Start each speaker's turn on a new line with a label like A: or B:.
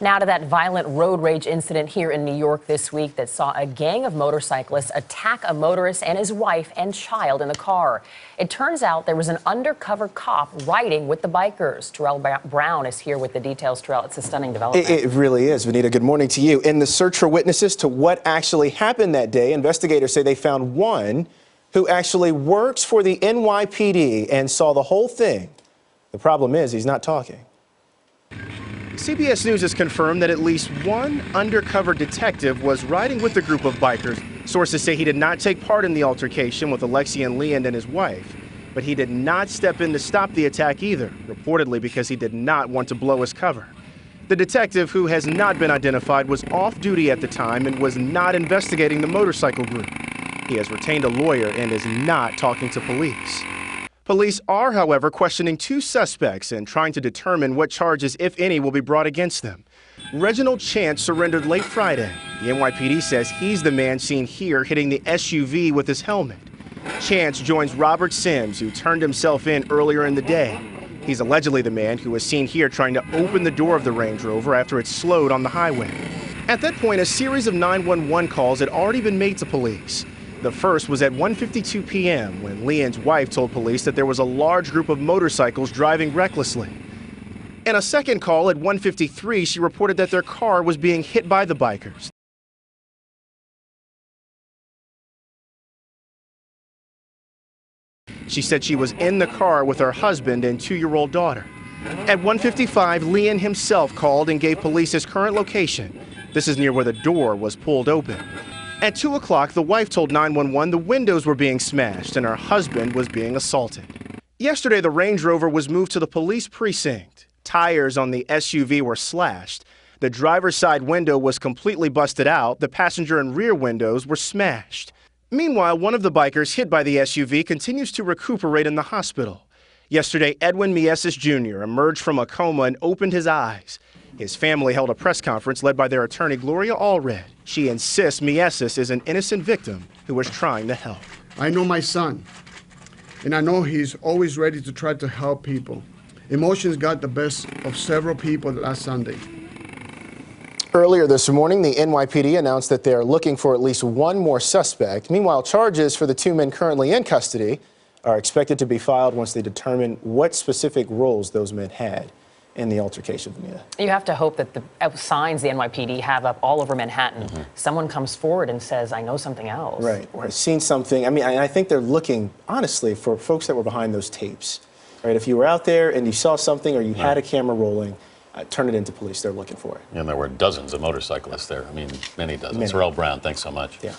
A: Now to that violent road rage incident here in New York this week that saw a gang of motorcyclists attack a motorist and his wife and child in the car. It turns out there was an undercover cop riding with the bikers. Terrell Brown is here with the details. Terrell, it's a stunning development.
B: It really is. Vanita, good morning to you. In the search for witnesses to what actually happened that day, investigators say they found one who actually works for the NYPD and saw the whole thing. The problem is he's not talking. CBS News has confirmed that at least one undercover detective was riding with a group of bikers. Sources say he did not take part in the altercation with Alexi and Leon and his wife, but he did not step in to stop the attack either, reportedly because he did not want to blow his cover. The detective, who has not been identified, was off duty at the time and was not investigating the motorcycle group. He has retained a lawyer and is not talking to police. Police are, however, questioning two suspects and trying to determine what charges, if any, will be brought against them. Reginald Chance surrendered late Friday. The NYPD says he's the man seen here hitting the SUV with his helmet. Chance joins Robert Sims, who turned himself in earlier in the day. He's allegedly the man who was seen here trying to open the door of the Range Rover after it slowed on the highway. At that point, a series of 911 calls had already been made to police. The first was at 1:52 p.m. when Leon's wife told police that there was a large group of motorcycles driving recklessly. In a second call at 1:53, she reported that their car was being hit by the bikers. She said she was in the car with her husband and 2-year-old daughter. At 1:55, Leon himself called and gave police his current location. This is near where the door was pulled open. At 2 o'clock, the wife told 911 the windows were being smashed and her husband was being assaulted. Yesterday, the Range Rover was moved to the police precinct. Tires on the SUV were slashed. The driver's side window was completely busted out. The passenger and rear windows were smashed. Meanwhile, one of the bikers hit by the SUV continues to recuperate in the hospital. Yesterday, Edwin Mieses Jr. emerged from a coma and opened his eyes. His family held a press conference led by their attorney, Gloria Allred. She insists Mieses is an innocent victim who was trying to help.
C: I know my son, and I know he's always ready to try to help people. Emotions got the best of several people last Sunday.
B: Earlier this morning, the NYPD announced that they are looking for at least one more suspect. Meanwhile, charges for the two men currently in custody are expected to be filed once they determine what specific roles those men had in the altercation.
A: You have to hope that the signs the NYPD have up all over Manhattan, someone comes forward and says, I know something else.
B: Right, or has seen something. I mean, I think they're looking, honestly, for folks that were behind those tapes. Right, if you were out there and you saw something or you had a camera rolling, turn it into police. They're looking for it.
D: And there were dozens of motorcyclists there. I mean, many dozens. Terrell Brown, thanks so much.
B: Yeah.